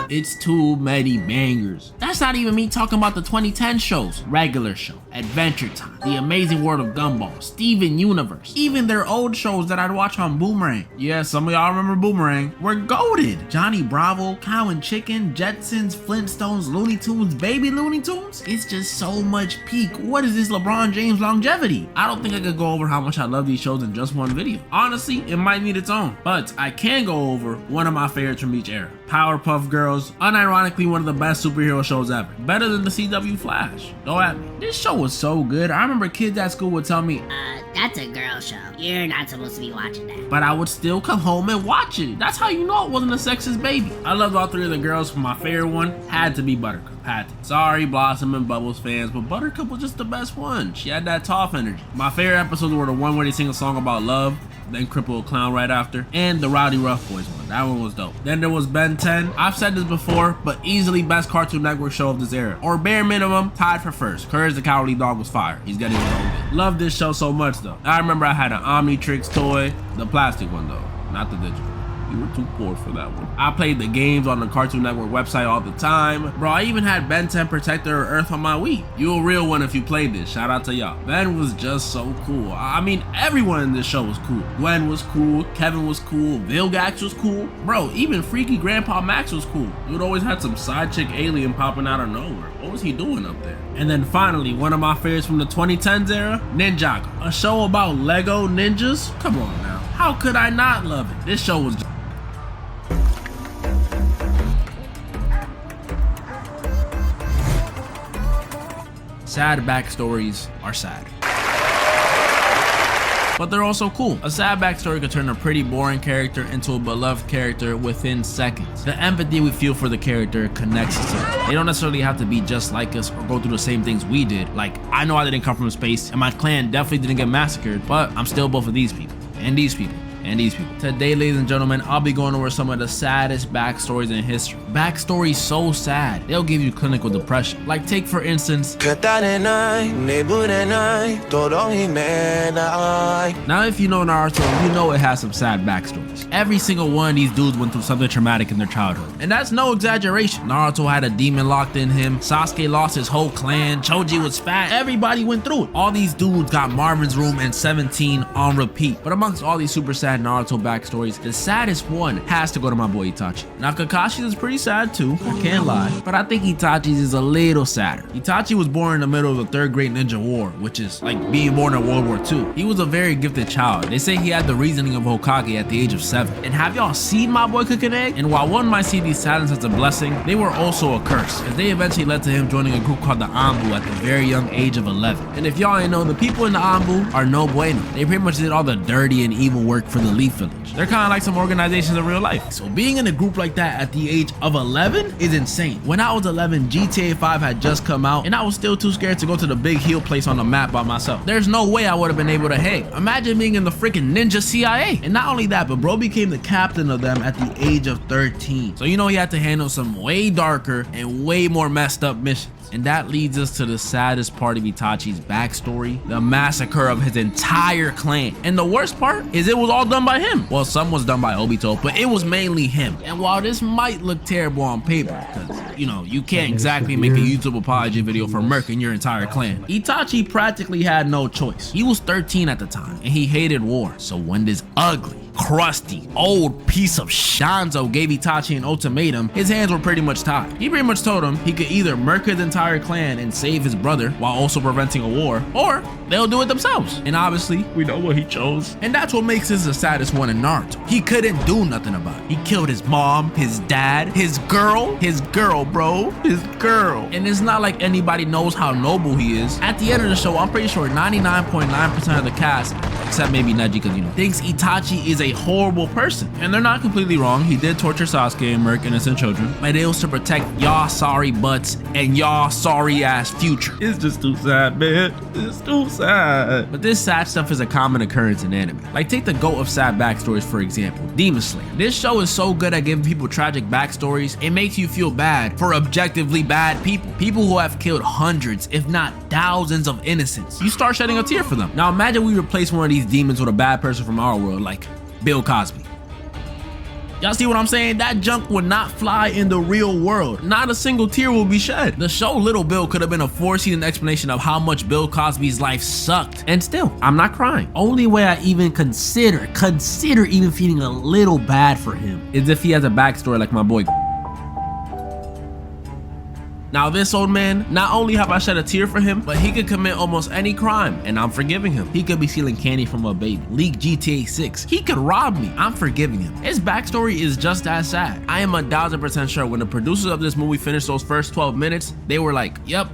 Speaker 4: It's too many bangers. That's not even me talking about the 2010 shows. Regular Show, Adventure Time, The Amazing World of Gumball, Steven Universe, even their old shows that I'd watch on Boomerang. Yeah, some of y'all remember Boomerang. We're goated. Johnny Bravo, Cow and Chicken, Jetsons, Flintstones, Looney Tunes, Baby Looney Tunes. It's just so much peak. What is this LeBron James longevity? I don't think I could go over how much I love these shows in just one video. Honestly, it might need its own, but I can go over one of my favorites from each era. Powerpuff Girls, unironically one of the best superhero shows ever. Better than the CW Flash. Go at me. This show was so good. I remember kids at school would tell me,
Speaker 11: that's a girl show. You're not supposed to be watching that.
Speaker 4: But I would still come home and watch it. That's how you know it wasn't a sexist baby. I loved all three of the girls, but my favorite one had to be Buttercup. Had to. Sorry, Blossom and Bubbles fans, but Buttercup was just the best one. She had that tough energy. My favorite episodes were the one where they sing a song about love, then Cripple a Clown right after, and the Rowdy Rough Boys one. That one was dope. Then there was Ben 10. I've said this before, but easily best Cartoon Network show of this era. Or bare minimum, tied for first. Courage the Cowardly Dog was fire. He's getting his own bit. Love this show so much though. I remember I had an Omnitrix toy, the plastic one though, not the digital. You were too poor for that one. I played the games on the Cartoon Network website all the time. Bro, I even had Ben 10 Protector of Earth on my Wii. You a real one if you played this. Shout out to y'all. Ben was just so cool. I mean, everyone in this show was cool. Gwen was cool. Kevin was cool. Vilgax was cool. Bro, even Freaky Grandpa Max was cool. Dude always had some side chick alien popping out of nowhere. What was he doing up there? And then finally, one of my favorites from the 2010s era, Ninjago. A show about Lego ninjas? Come on now. How could I not love it? This show was just sad backstories are sad. But they're also cool. A sad backstory could turn a pretty boring character into a beloved character within seconds. The empathy we feel for the character connects us to them. They don't necessarily have to be just like us or go through the same things we did. Like, I know I didn't come from space and my clan definitely didn't get massacred, but I'm still both of these people, and these people, and these people. Today, ladies and gentlemen, I'll be going over some of the saddest backstories in history. Backstories so sad, they'll give you clinical depression. Like, take for instance, now if you know Naruto, you know it has some sad backstories. Every single one of these dudes went through something traumatic in their childhood. And that's no exaggeration. Naruto had a demon locked in him, Sasuke lost his whole clan, Choji was fat, everybody went through it. All these dudes got Marvin's Room and 17 on repeat. But amongst all these super sad Naruto backstories, the saddest one has to go to my boy Itachi. Now Kakashi's is pretty sad too, I can't lie, but I think Itachi's is a little sadder. Itachi was born in the middle of the Third Great Ninja War, which is like being born in World War II. He was a very gifted child. They say he had the reasoning of Hokage at the age of 7. And have y'all seen my boy cook an egg? And while one might see these talents as a blessing, they were also a curse, as they eventually led to him joining a group called the Anbu at the very young age of 11. And if y'all ain't know, the people in the Anbu are no bueno. They pretty much did all the dirty and evil work for the the Elite Village. They're kind of like some organizations in real life. So being in a group like that at the age of 11 is insane. When I was 11, GTA 5 had just come out, and I was still too scared to go to the big heel place on the map by myself. There's no way I would have been able to hang. Imagine being in the freaking ninja CIA. And not only that, but bro became the captain of them at the age of 13. So you know he had to handle some way darker and way more messed up missions. And that leads us to the saddest part of Itachi's backstory, the massacre of his entire clan. And the worst part is it was all done by him. Well, some was done by Obito, but it was mainly him. And while this might look terrible on paper, because, you know, you can't exactly make a YouTube apology video for murking your entire clan, Itachi practically had no choice. He was 13 at the time, and he hated war. So when this ugly, crusty, old piece of Shanzo gave Itachi an ultimatum, his hands were pretty much tied. He pretty much told him he could either murk his entire clan and save his brother while also preventing a war, or they'll do it themselves. And obviously, we know what he chose. And that's what makes this the saddest one in Naruto. He couldn't do nothing about it. He killed his mom, his dad, his girl, bro, his girl. And it's not like anybody knows how noble he is. At the end of the show, I'm pretty sure 99.9% of the cast, except maybe Neji, because, you know, thinks Itachi is a horrible person. And they're not completely wrong. He did torture Sasuke and murk innocent children, but it was to protect y'all sorry butts and y'all sorry ass future. It's just too sad, man. It's too sad. But this sad stuff is a common occurrence in anime. Like, take the GOAT of sad backstories, for example, Demon Slayer. This show is so good at giving people tragic backstories, it makes you feel bad for objectively bad people. People who have killed hundreds, if not thousands of innocents. You start shedding a tear for them. Now imagine we replace one of these demons with a bad person from our world, like Bill Cosby. Y'all see what I'm saying? That junk would not fly in the real world. Not a single tear will be shed. The show Little Bill could have been a 4-season explanation of how much Bill Cosby's life sucked. And still, I'm not crying. Only way I even consider even feeling a little bad for him is if he has a backstory like my boy. Now this old man, not only have I shed a tear for him, but he could commit almost any crime and I'm forgiving him. He could be stealing candy from a baby, leak GTA 6. He could rob me, I'm forgiving him. His backstory is just as sad. I am 1000% sure when the producers of this movie finished those first 12 minutes, they were like, yep,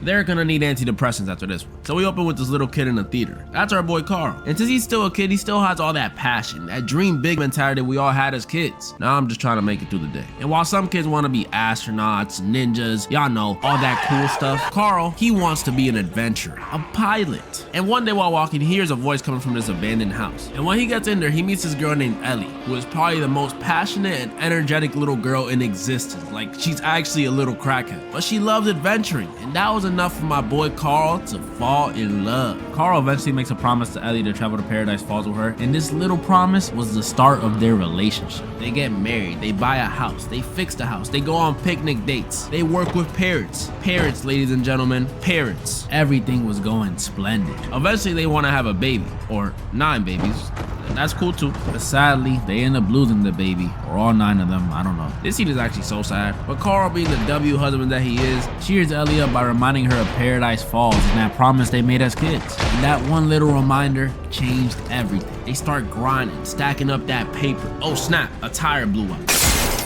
Speaker 4: they're gonna need antidepressants after this one. So we open with this little kid in the theater. That's our boy Carl. And since he's still a kid, he still has all that passion, that dream big mentality we all had as kids. Now I'm just trying to make it through the day. And while some kids want to be astronauts, ninjas, y'all know, all that cool stuff, Carl, he wants to be an adventurer, a pilot. And one day while walking, he hears a voice coming from this abandoned house. And when he gets in there, he meets this girl named Ellie, who is probably the most passionate and energetic little girl in existence. Like, she's actually a little crackhead. But she loves adventuring, and that was enough for my boy Carl to fall in love. Carl eventually makes a promise to Ellie to travel to Paradise Falls with her, and this little promise was the start of their relationship. They get married, they buy a house, they fix the house, they go on picnic dates, they work with parrots. Parrots, ladies and gentlemen, parrots. Everything was going splendid. Eventually they want to have a baby, or 9 babies. That's cool too. But sadly, they end up losing the baby, or all 9 of them, I don't know. This scene is actually so sad. But Carl, being the W husband that he is, cheers Ellie up by reminding her of Paradise Falls and that promise they made as kids. And that one little reminder changed everything. They start grinding, stacking up that paper. Oh snap, a tire blew up.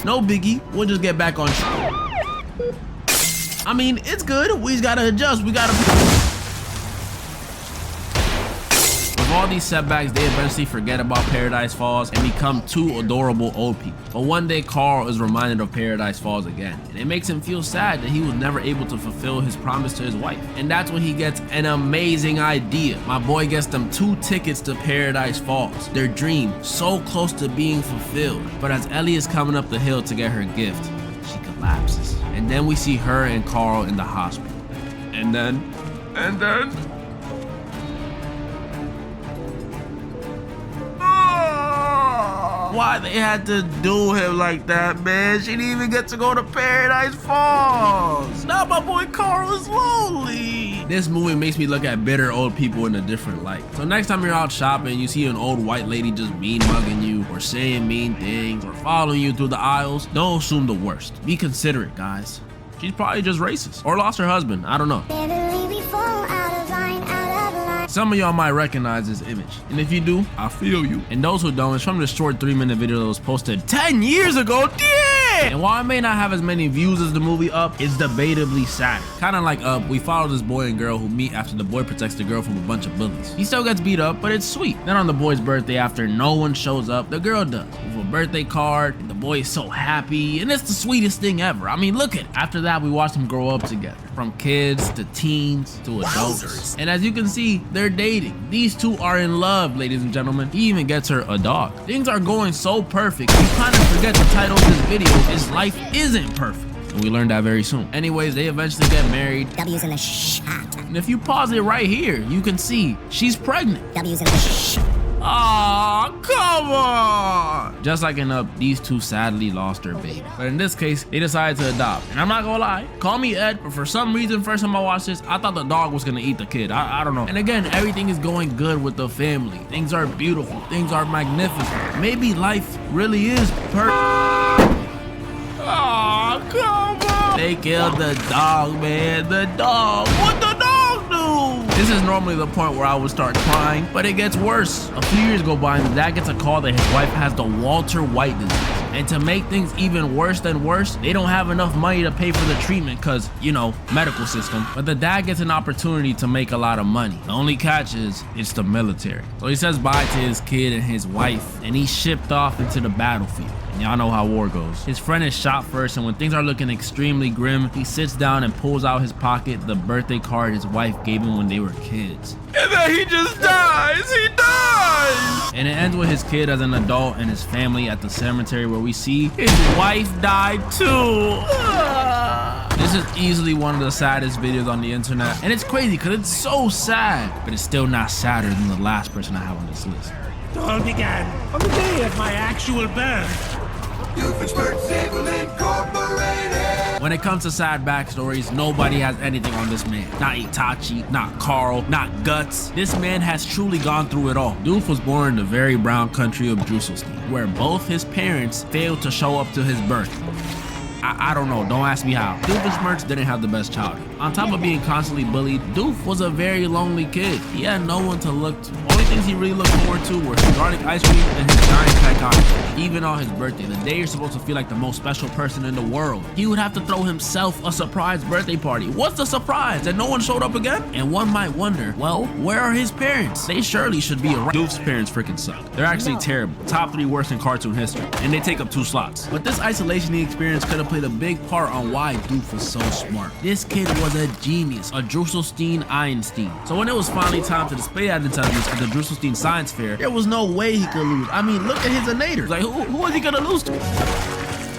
Speaker 4: No biggie, we'll just get back on track. I mean, it's good. We just gotta adjust. We gotta... all these setbacks, they eventually forget about Paradise Falls and become 2 adorable old people. But one day Carl is reminded of Paradise Falls again, and it makes him feel sad that he was never able to fulfill his promise to his wife. And that's when he gets an amazing idea. My boy gets them 2 tickets to Paradise Falls, their dream so close to being fulfilled. But as Ellie is coming up the hill to get her gift, she collapses. And then we see her and Carl in the hospital. And then why they had to do him like that, man? She didn't even get to go to Paradise Falls. Now my boy Carl is lonely. This movie makes me look at bitter old people in a different light. So next time you're out shopping, you see an old white lady just mean mugging you, or saying mean things, or following you through the aisles, don't assume the worst. Be considerate, guys. She's probably just racist, or lost her husband, I don't know. Some of y'all might recognize this image, and if you do, I feel you. And those who don't, it's from the short 3-minute video that was posted 10 years ago. Damn! shit. And while it may not have as many views as the movie Up, it's debatably sad. Kind of like Up, we follow this boy and girl who meet after the boy protects the girl from a bunch of bullies. He still gets beat up, but it's sweet. Then on the boy's birthday, after no one shows up, the girl does, with a birthday card, and the boy is so happy, and it's the sweetest thing ever. I mean, look at it. After that, we watch them grow up together, from kids to teens to adults. And as you can see, they're dating. These two are in love, ladies and gentlemen. He even gets her a dog. Things are going so perfect, you kind of forget the title of this video is Life Isn't Perfect. And we learned that very soon. Anyways, they eventually get married.
Speaker 11: W's in the shot.
Speaker 4: And if you pause it right here, you can see she's pregnant.
Speaker 11: W's in the shot.
Speaker 4: Aw, come on! Just like in Up, these two sadly lost their baby. But in this case, they decided to adopt. And I'm not gonna lie, call me Ed, but for some reason, first time I watched this, I thought the dog was gonna eat the kid. I don't know. And again, everything is going good with the family. Things are beautiful. Things are magnificent. Maybe life really is perfect. Aw, come on! They killed the dog, man. The dog. What the dog do? This is normally the point where I would start crying, but it gets worse. A few years go by and the dad gets a call that his wife has the Walter White disease. And to make things even worse than worse, they don't have enough money to pay for the treatment because, you know, medical system. But the dad gets an opportunity to make a lot of money. The only catch is, it's the military. So he says bye to his kid and his wife, and he's shipped off into the battlefield. And y'all know how war goes. His friend is shot first, and when things are looking extremely grim, he sits down and pulls out his pocket the birthday card his wife gave him when they were kids. And then he just dies! He dies! And it ends with his kid as an adult and his family at the cemetery where we see his wife died too. This is easily one of the saddest videos on the internet. And it's crazy because it's so sad, but it's still not sadder than the last person I have on this list.
Speaker 12: It all began on the day of my actual birth.
Speaker 4: When it comes to sad backstories, nobody has anything on this man. Not Itachi, not Carl, not Guts. This man has truly gone through it all. Doof was born in the very brown country of Druselstein, where both his parents failed to show up to his birth. I don't know, don't ask me how. Doofenshmirtz didn't have the best childhood. On top of being constantly bullied, Doof was a very lonely kid. He had no one to look to. Only things he really looked forward to were his garlic ice cream and his giant pet comic. Even on his birthday, the day you're supposed to feel like the most special person in the world, he would have to throw himself a surprise birthday party. What's the surprise? That no one showed up again? And one might wonder, well, where are his parents? They surely should be around. Doof's parents freaking suck. They're actually terrible. Top 3 worst in cartoon history. And they take up 2 slots. But this isolation he experienced could have played a big part on why Doof was so smart. This kid was a genius, a Druselstein Einstein. So when it was finally time to display that intelligence at the Druselstein Science Fair, there was no way he could lose. I mean, look at his innators. Like, who was he gonna lose to?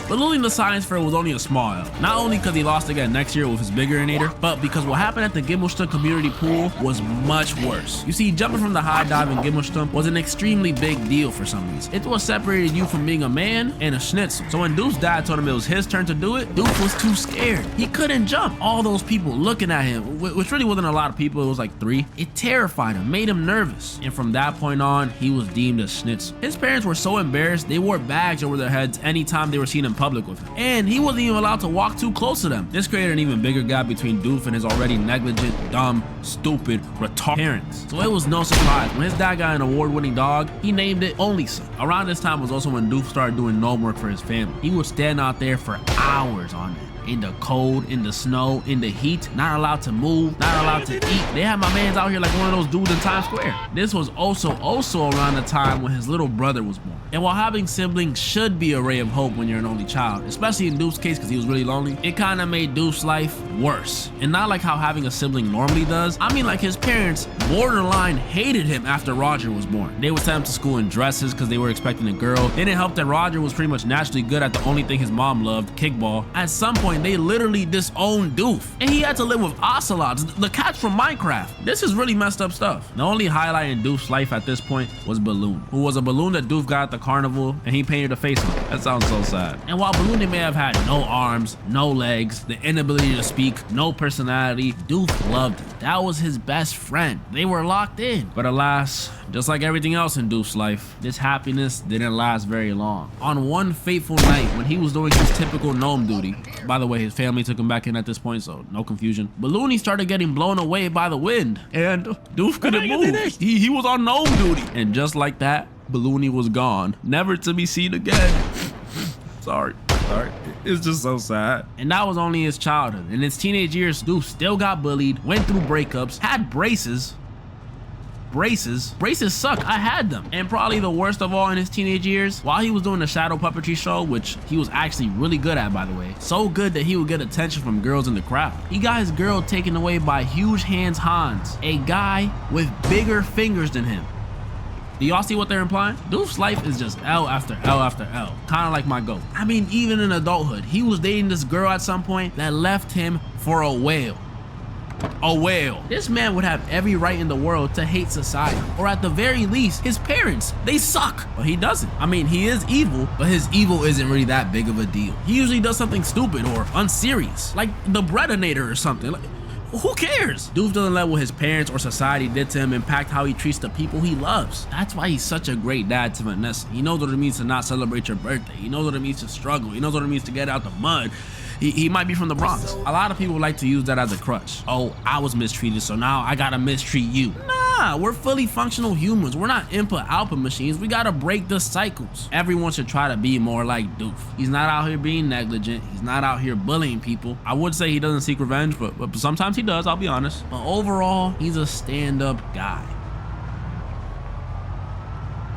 Speaker 4: But losing the science fair was only a small L. Not only because he lost again next year with his bigger innator, but because what happened at the Gimbelstumpf community pool was much worse. You see, jumping from the high dive in Gimbelstumpf was an extremely big deal for some reason. It was separated you from being a man and a schnitzel. So when Doof's dad told him it was his turn to do it, Doof was too scared. He couldn't jump. All those people looking at him, which really wasn't a lot of people, it was like 3. It terrified him, made him nervous. And from that point on, he was deemed a schnitzel. His parents were so embarrassed, they wore bags over their heads anytime they were seen in public with him. And he wasn't even allowed to walk too close to them. This created an even bigger gap between Doof and his already negligent, dumb, stupid, retarded parents. So it was no surprise. When his dad got an award-winning dog, he named it Only Son. Around this time was also when Doof started doing gnome work for his family. He would stand out there for hours on it. In the cold, in the snow, in the heat, not allowed to move, not allowed to eat. They had my mans out here like one of those dudes in Times Square. This was also around the time when his little brother was born. And while having siblings should be a ray of hope when you're an only child, especially in Doof's case because he was really lonely, it kind of made Doof's life worse. And not like how having a sibling normally does. I mean, like his parents borderline hated him after Roger was born. They would send him to school in dresses because they were expecting a girl. They didn't help that Roger was pretty much naturally good at the only thing his mom loved, kickball. At some point, they literally disowned Doof. And he had to live with ocelots, the cats from Minecraft. This is really messed up stuff. The only highlight in Doof's life at this point was Balloon, who was a balloon that Doof got at the carnival and he painted a face on. That sounds so sad. And while Balloon may have had no arms, no legs, the inability to speak, no personality, Doof loved him. That was his best friend. They were locked in. But alas, just like everything else in Doof's life, this happiness didn't last very long. On one fateful night when he was doing his typical gnome duty, by the way, his family took him back in at this point, so no confusion, Balloony started getting blown away by the wind and Doof couldn't move. He was on gnome duty. And just like that, Balloony was gone, never to be seen again. Sorry.
Speaker 5: Sorry. It's just so sad.
Speaker 4: And that was only his childhood. In his teenage years, Doof still got bullied, went through breakups, had braces. Braces suck. I had them. And probably the worst of all in his teenage years, while he was doing the shadow puppetry show, which he was actually really good at, by the way, so good that he would get attention from girls in the crowd. He got his girl taken away by Huge Hands Hans, a guy with bigger fingers than him. Do y'all see what they're implying? Doof's life is just L after L after L, kind of like my goat. I mean, even in adulthood, he was dating this girl at some point that left him for a whale. A whale. This man would have every right in the world to hate society, or at the very least, his parents. They suck, but he doesn't. I mean, he is evil, but his evil isn't really that big of a deal. He usually does something stupid or unserious, like the Breadinator or something. Like, who cares? Doof doesn't let what his parents or society did to him impact how he treats the people he loves. That's why he's such a great dad to Vanessa. He knows what it means to not celebrate your birthday. He knows what it means to struggle. He knows what it means to get out the mud. He might be from the Bronx. A lot of people like to use that as a crutch. Oh, I was mistreated, so now I gotta mistreat you. Nah, we're fully functional humans. We're not input-output machines. We gotta break the cycles. Everyone should try to be more like Doof. He's not out here being negligent. He's not out here bullying people. I would say he doesn't seek revenge, but sometimes he does, I'll be honest. But overall, he's a stand-up guy.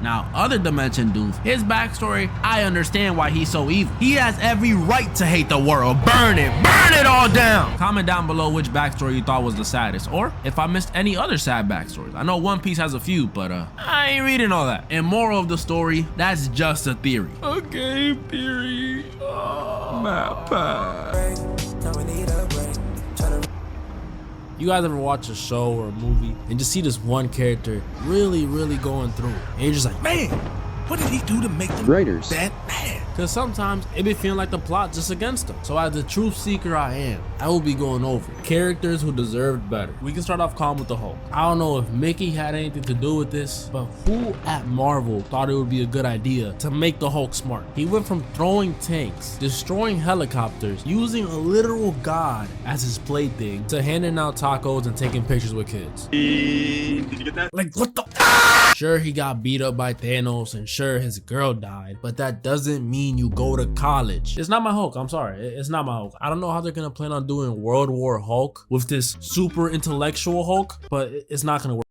Speaker 4: Now, other dimension Doof, his backstory, I understand why he's so evil. He has every right to hate the world. Burn it all down. Comment down below which backstory you thought was the saddest, or if I missed any other sad backstories. I know One Piece has a few, but I ain't reading all that. And moral of the story, that's just a theory.
Speaker 5: A game theory. Oh, Mappa.
Speaker 13: You guys ever watch a show or a movie and just see this one character really going through it? And you're just like, man, what did he do to make the writers that mad? Because sometimes it be feeling like the plot just against them. So as the truth seeker I am, I will be going over characters who deserved better. We can start off calm with the Hulk. I don't know if Mickey had anything to do with this, but who at Marvel thought it would be a good idea to make the Hulk smart? He went from throwing tanks, destroying helicopters, using a literal god as his plaything, to handing out tacos and taking pictures with kids. Did you get that? Like, what the? Sure, he got beat up by Thanos, and sure, his girl died, but that doesn't mean you go to college. It's not my Hulk. I'm sorry. It's not my Hulk. I don't know how they're gonna plan on doing World War Hulk with this super intellectual Hulk, but it's not gonna work.